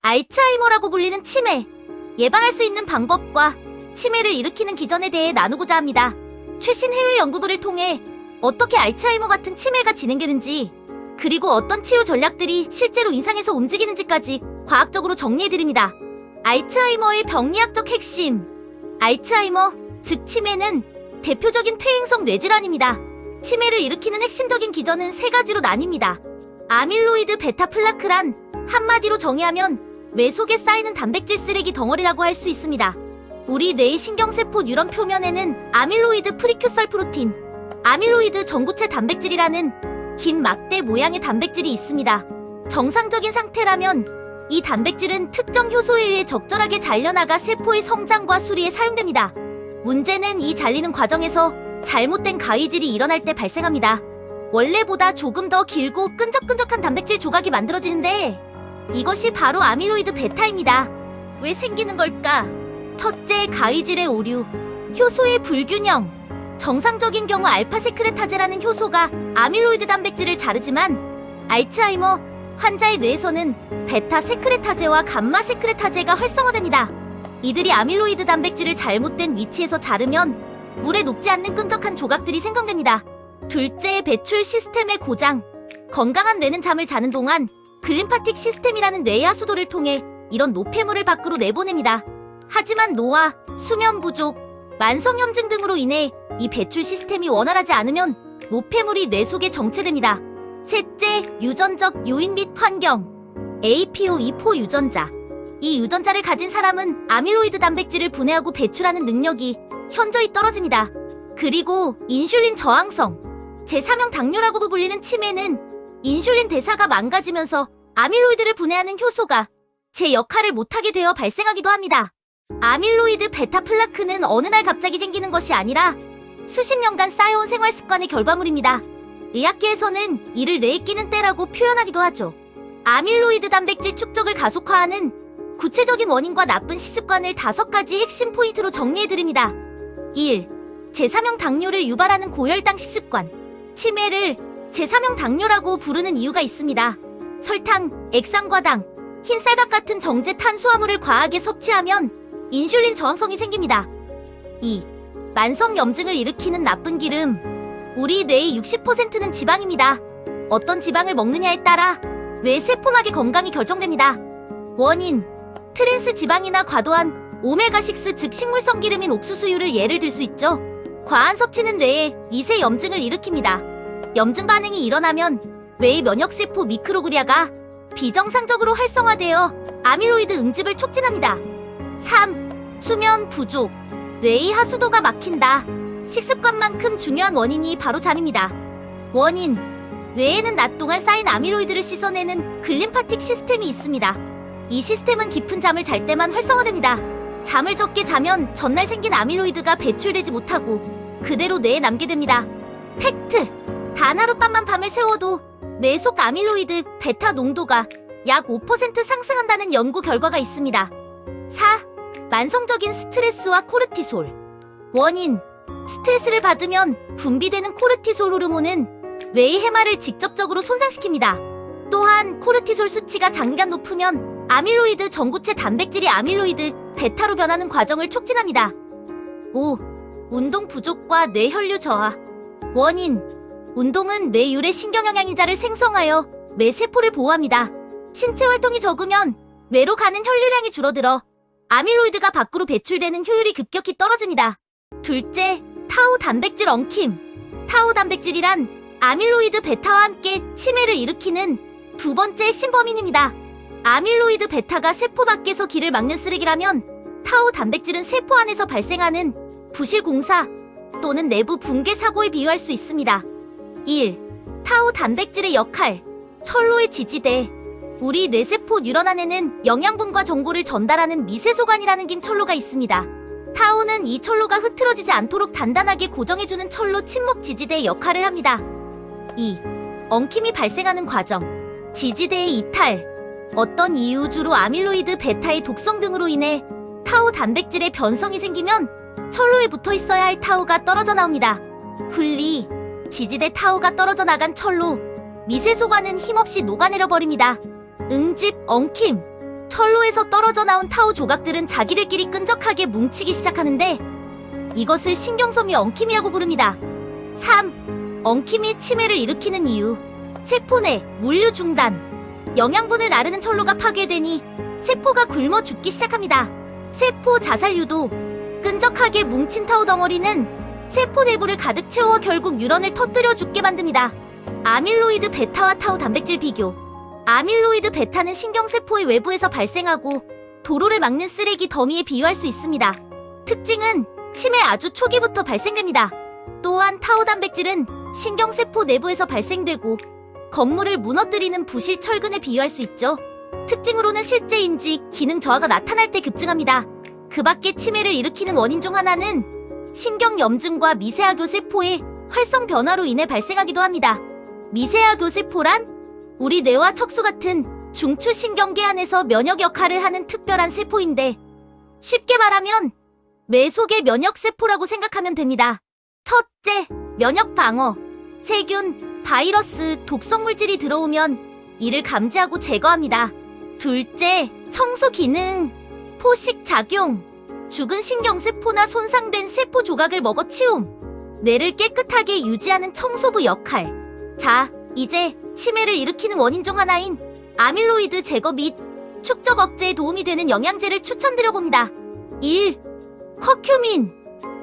알츠하이머라고 불리는 치매, 예방할 수 있는 방법과 치매를 일으키는 기전에 대해 나누고자 합니다. 최신 해외 연구들을 통해 어떻게 알츠하이머 같은 치매가 진행되는지, 그리고 어떤 치유 전략들이 실제로 인상에서 움직이는지까지 과학적으로 정리해드립니다. 알츠하이머의 병리학적 핵심. 알츠하이머, 즉 치매는 대표적인 퇴행성 뇌질환입니다. 치매를 일으키는 핵심적인 기전은 세 가지로 나뉩니다. 아밀로이드 베타 플라크란 한마디로 정의하면 뇌 속에 쌓이는 단백질 쓰레기 덩어리라고 할 수 있습니다. 우리 뇌의 신경세포 뉴런 표면에는 아밀로이드 프리큐설 프로틴, 아밀로이드 전구체 단백질이라는 긴 막대 모양의 단백질이 있습니다. 정상적인 상태라면 이 단백질은 특정 효소에 의해 적절하게 잘려나가 세포의 성장과 수리에 사용됩니다. 문제는 이 잘리는 과정에서 잘못된 가위질이 일어날 때 발생합니다. 원래보다 조금 더 길고 끈적끈적한 단백질 조각이 만들어지는데, 이것이 바로 아밀로이드 베타입니다. 왜 생기는 걸까? 첫째, 가위질의 오류. 효소의 불균형. 정상적인 경우 알파세크레타제라는 효소가 아밀로이드 단백질을 자르지만, 알츠하이머 환자의 뇌에서는 베타세크레타제와 감마세크레타제가 활성화됩니다. 이들이 아밀로이드 단백질을 잘못된 위치에서 자르면 물에 녹지 않는 끈적한 조각들이 생성됩니다. 둘째, 배출 시스템의 고장. 건강한 뇌는 잠을 자는 동안 글림파틱 시스템이라는 뇌의 하수도를 통해 이런 노폐물을 밖으로 내보냅니다. 하지만 노화, 수면 부족, 만성염증 등으로 인해 이 배출 시스템이 원활하지 않으면 노폐물이 뇌 속에 정체됩니다. 셋째, 유전적 요인 및 환경. APO2포 유전자. 이 유전자를 가진 사람은 아밀로이드 단백질을 분해하고 배출하는 능력이 현저히 떨어집니다. 그리고 인슐린 저항성. 제3형 당뇨라고도 불리는 치매는 인슐린 대사가 망가지면서 아밀로이드를 분해하는 효소가 제 역할을 못하게 되어 발생하기도 합니다. 아밀로이드 베타 플라크는 어느 날 갑자기 생기는 것이 아니라 수십 년간 쌓여온 생활 습관의 결과물입니다. 의학계에서는 이를 뇌에 끼는 때라고 표현하기도 하죠. 아밀로이드 단백질 축적을 가속화하는 구체적인 원인과 나쁜 식습관을 5가지 핵심 포인트로 정리해드립니다. 1. 제3형 당뇨를 유발하는 고혈당 식습관. 치매를 제3형 당뇨라고 부르는 이유가 있습니다. 설탕, 액상과당, 흰쌀밥 같은 정제 탄수화물을 과하게 섭취하면 인슐린 저항성이 생깁니다. 2. 만성염증을 일으키는 나쁜 기름. 우리 뇌의 60%는 지방입니다. 어떤 지방을 먹느냐에 따라 뇌 세포막의 건강이 결정됩니다. 원인, 트랜스 지방이나 과도한 오메가6 즉 식물성 기름인 옥수수유를 예를 들 수 있죠. 과한 섭취는 뇌에 미세 염증을 일으킵니다. 염증 반응이 일어나면 뇌의 면역세포 미크로글리아가 비정상적으로 활성화되어 아밀로이드 응집을 촉진합니다. 3. 수면 부족. 뇌의 하수도가 막힌다. 식습관만큼 중요한 원인이 바로 잠입니다. 원인, 뇌에는 낮 동안 쌓인 아밀로이드를 씻어내는 글림파틱 시스템이 있습니다. 이 시스템은 깊은 잠을 잘 때만 활성화됩니다. 잠을 적게 자면 전날 생긴 아밀로이드가 배출되지 못하고 그대로 뇌에 남게 됩니다. 팩트! 단 하룻밤만 밤을 새워도 뇌 속 아밀로이드 베타 농도가 약 5% 상승한다는 연구 결과가 있습니다. 4. 만성적인 스트레스와 코르티솔. 원인, 스트레스를 받으면 분비되는 코르티솔 호르몬은 뇌의 해마를 직접적으로 손상시킵니다. 또한 코르티솔 수치가 장기간 높으면 아밀로이드 전구체 단백질이 아밀로이드 베타로 변하는 과정을 촉진합니다. 5. 운동 부족과 뇌혈류 저하. 원인, 운동은 뇌 유래 신경영양인자를 생성하여 뇌 세포를 보호합니다. 신체 활동이 적으면 뇌로 가는 혈류량이 줄어들어 아밀로이드가 밖으로 배출되는 효율이 급격히 떨어집니다. 둘째, 타우 단백질 엉킴. 타우 단백질이란 아밀로이드 베타와 함께 치매를 일으키는 두 번째 핵심 범인입니다. 아밀로이드 베타가 세포 밖에서 길을 막는 쓰레기라면 타우 단백질은 세포 안에서 발생하는 부실 공사 또는 내부 붕괴 사고에 비유할 수 있습니다. 1. 타우 단백질의 역할. 철로의 지지대. 우리 뇌세포 뉴런 안에는 영양분과 정보를 전달하는 미세소관이라는 긴 철로가 있습니다. 타우는 이 철로가 흐트러지지 않도록 단단하게 고정해주는 철로 침묵 지지대의 역할을 합니다. 2. 엉킴이 발생하는 과정. 지지대의 이탈. 어떤 이유 주로 아밀로이드 베타의 독성 등으로 인해 타우 단백질의 변성이 생기면 철로에 붙어 있어야 할 타우가 떨어져 나옵니다. 분리. 지지대 타우가 떨어져 나간 철로, 미세소관은 힘없이 녹아내려 버립니다. 응집, 엉킴. 철로에서 떨어져 나온 타우 조각들은 자기들끼리 끈적하게 뭉치기 시작하는데 이것을 신경섬유 엉킴이라고 부릅니다. 3. 엉킴이 치매를 일으키는 이유. 세포 내 물류 중단. 영양분을 나르는 철로가 파괴되니 세포가 굶어 죽기 시작합니다. 세포 자살 유도. 끈적하게 뭉친 타우 덩어리는 세포 내부를 가득 채워 결국 뉴런을 터뜨려 죽게 만듭니다. 아밀로이드 베타와 타우 단백질 비교. 아밀로이드 베타는 신경세포의 외부에서 발생하고 도로를 막는 쓰레기 더미에 비유할 수 있습니다. 특징은 치매 아주 초기부터 발생됩니다. 또한 타우 단백질은 신경세포 내부에서 발생되고 건물을 무너뜨리는 부실 철근에 비유할 수 있죠. 특징으로는 실제 인지, 기능 저하가 나타날 때 급증합니다. 그 밖에 치매를 일으키는 원인 중 하나는 신경염증과 미세하교세포의 활성 변화로 인해 발생하기도 합니다. 미세하교세포란 우리 뇌와 척수 같은 중추신경계 안에서 면역 역할을 하는 특별한 세포인데 쉽게 말하면 뇌 속의 면역세포라고 생각하면 됩니다. 첫째, 면역 방어. 세균, 바이러스, 독성물질이 들어오면 이를 감지하고 제거합니다. 둘째, 청소 기능. 포식 작용. 죽은 신경세포나 손상된 세포 조각을 먹어치움. 뇌를 깨끗하게 유지하는 청소부 역할. 자, 이제 치매를 일으키는 원인 중 하나인 아밀로이드 제거 및 축적 억제에 도움이 되는 영양제를 추천드려봅니다. 1. 커큐민.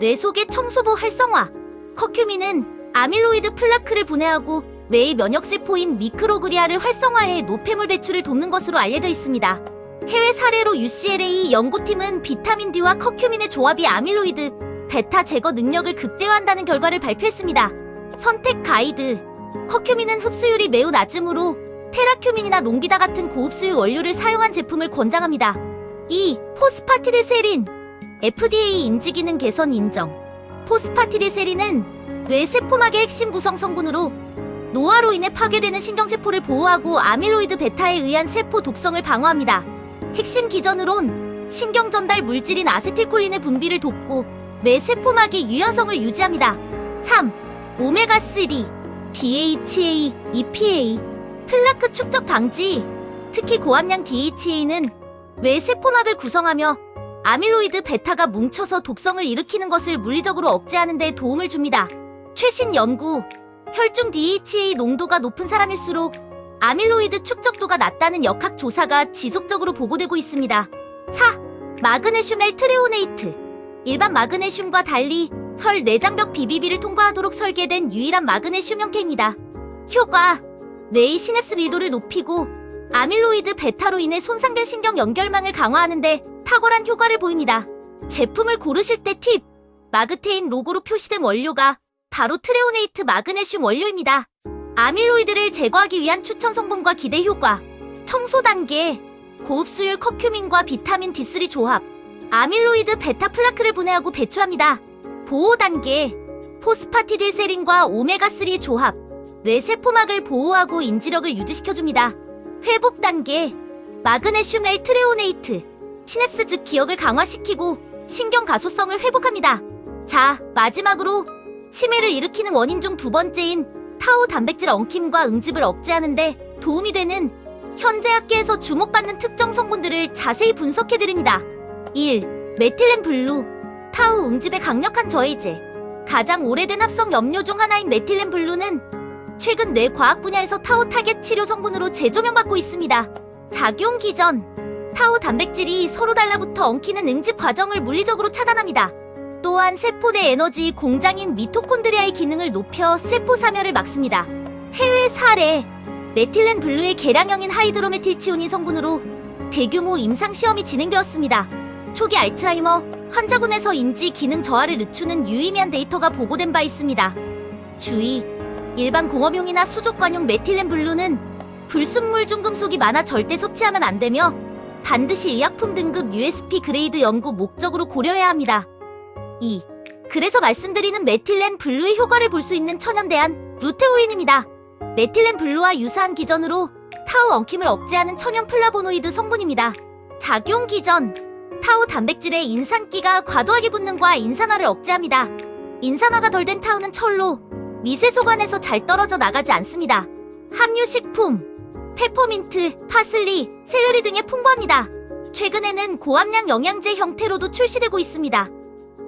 뇌 속의 청소부 활성화. 커큐민은 아밀로이드 플라크를 분해하고 뇌의 면역세포인 미크로그리아를 활성화해 노폐물 배출을 돕는 것으로 알려져 있습니다. 해외 사례로 UCLA 연구팀은 비타민 D와 커큐민의 조합이 아밀로이드 베타 제거 능력을 극대화한다는 결과를 발표했습니다. 선택 가이드. 커큐민은 흡수율이 매우 낮으므로 테라큐민이나 롱비다 같은 고흡수율 원료를 사용한 제품을 권장합니다. 2. 포스파티딜세린. FDA 인지기능 개선 인정. 포스파티딜세린은 뇌 세포막의 핵심 구성 성분으로 노화로 인해 파괴되는 신경세포를 보호하고 아밀로이드 베타에 의한 세포 독성을 방어합니다. 핵심 기전으론 신경전달 물질인 아세틸콜린의 분비를 돕고 뇌 세포막의 유연성을 유지합니다. 3. 오메가3, DHA, EPA. 플라크 축적 방지. 특히 고함량 DHA는 뇌 세포막을 구성하며 아밀로이드 베타가 뭉쳐서 독성을 일으키는 것을 물리적으로 억제하는 데 도움을 줍니다. 최신 연구. 혈중 DHA 농도가 높은 사람일수록 아밀로이드 축적도가 낮다는 역학 조사가 지속적으로 보고되고 있습니다. 4. 마그네슘 L트레오네이트. 일반 마그네슘과 달리 혈 내장벽 BBB를 통과하도록 설계된 유일한 마그네슘 형태입니다. 효과. 뇌의 시냅스 밀도를 높이고 아밀로이드 베타로 인해 손상된 신경 연결망을 강화하는 데 탁월한 효과를 보입니다. 제품을 고르실 때 팁. 마그테인 로고로 표시된 원료가 바로 트레오네이트 마그네슘 원료입니다. 아밀로이드를 제거하기 위한 추천 성분과 기대 효과. 청소 단계. 고흡수율 커큐민과 비타민 D3 조합. 아밀로이드 베타 플라크를 분해하고 배출합니다. 보호 단계. 포스파티딜세린과 오메가3 조합. 뇌 세포막을 보호하고 인지력을 유지시켜줍니다. 회복 단계. 마그네슘 L트레오네이트. 시냅스 즉 기억을 강화시키고 신경 가소성을 회복합니다. 자, 마지막으로 치매를 일으키는 원인 중 두 번째인 타우 단백질 엉킴과 응집을 억제하는데 도움이 되는 현재 학계에서 주목받는 특정 성분들을 자세히 분석해드립니다. 1. 메틸렌 블루. 타우 응집의 강력한 저해제. 가장 오래된 합성 염료 중 하나인 메틸렌 블루는 최근 뇌과학 분야에서 타우 타겟 치료 성분으로 재조명받고 있습니다. 작용 기전. 타우 단백질이 서로 달라붙어 엉키는 응집 과정을 물리적으로 차단합니다. 또한 세포 내 에너지 공장인 미토콘드리아의 기능을 높여 세포 사멸을 막습니다. 해외 사례. 메틸렌 블루의 계량형인 하이드로메틸치오닌 성분으로 대규모 임상 시험이 진행되었습니다. 초기 알츠하이머 환자군에서 인지 기능 저하를 늦추는 유의미한 데이터가 보고된 바 있습니다. 주의. 일반 공업용이나 수족관용 메틸렌 블루는 불순물 중금속이 많아 절대 섭취하면 안 되며 반드시 의약품 등급 USP 그레이드 연구 목적으로 고려해야 합니다. 2. 그래서 말씀드리는 메틸렌 블루의 효과를 볼 수 있는 천연대안 루테올린입니다. 메틸렌 블루와 유사한 기전으로 타우 엉킴을 억제하는 천연 플라보노이드 성분입니다. 작용 기전. 타우 단백질의 인산기가 과도하게 붙는과 인산화를 억제합니다. 인산화가 덜 된 타우는 철로, 미세소관에서 잘 떨어져 나가지 않습니다. 함유식품. 페퍼민트, 파슬리, 샐러리 등에 풍부합니다. 최근에는 고함량 영양제 형태로도 출시되고 있습니다.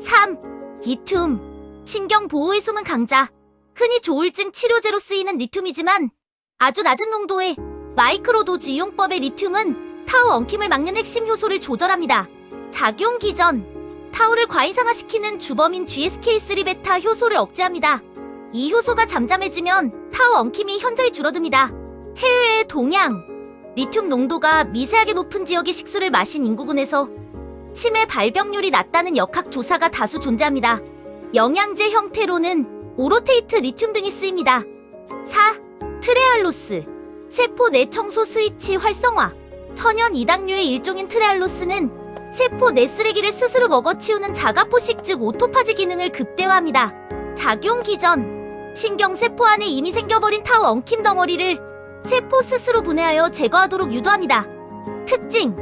3. 리튬. 신경 보호에 숨은 강자. 흔히 조울증 치료제로 쓰이는 리튬이지만 아주 낮은 농도의 마이크로도즈 이용법의 리튬은 타우 엉킴을 막는 핵심 효소를 조절합니다. 작용 기전. 타우를 과잉상화시키는 주범인 GSK3베타 효소를 억제합니다. 이 효소가 잠잠해지면 타우 엉킴이 현저히 줄어듭니다. 해외의 동양. 리튬 농도가 미세하게 높은 지역의 식수를 마신 인구군에서 치매 발병률이 낮다는 역학 조사가 다수 존재합니다. 영양제 형태로는 오로테이트 리튬 등이 쓰입니다. 4. 트레알로스. 세포 내 청소 스위치 활성화. 천연 이당류의 일종인 트레알로스는 세포 내 쓰레기를 스스로 먹어치우는 자가포식 즉 오토파지 기능을 극대화합니다. 작용 기전. 신경세포 안에 이미 생겨버린 타우 엉킴 덩어리를 세포 스스로 분해하여 제거하도록 유도합니다. 특징.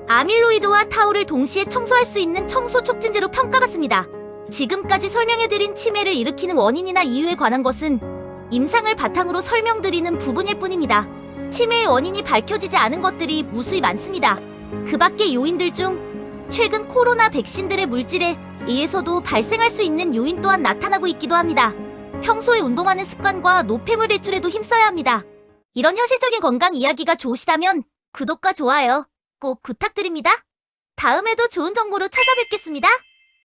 아밀로이드와 타우를 동시에 청소할 수 있는 청소 촉진제로 평가받습니다. 지금까지 설명해드린 치매를 일으키는 원인이나 이유에 관한 것은 임상을 바탕으로 설명드리는 부분일 뿐입니다. 치매의 원인이 밝혀지지 않은 것들이 무수히 많습니다. 그 밖의 요인들 중 최근 코로나 백신들의 물질에 의해서도 발생할 수 있는 요인 또한 나타나고 있기도 합니다. 평소에 운동하는 습관과 노폐물 배출에도 힘써야 합니다. 이런 현실적인 건강 이야기가 좋으시다면 구독과 좋아요 꼭 부탁드립니다. 다음에도 좋은 정보로 찾아뵙겠습니다.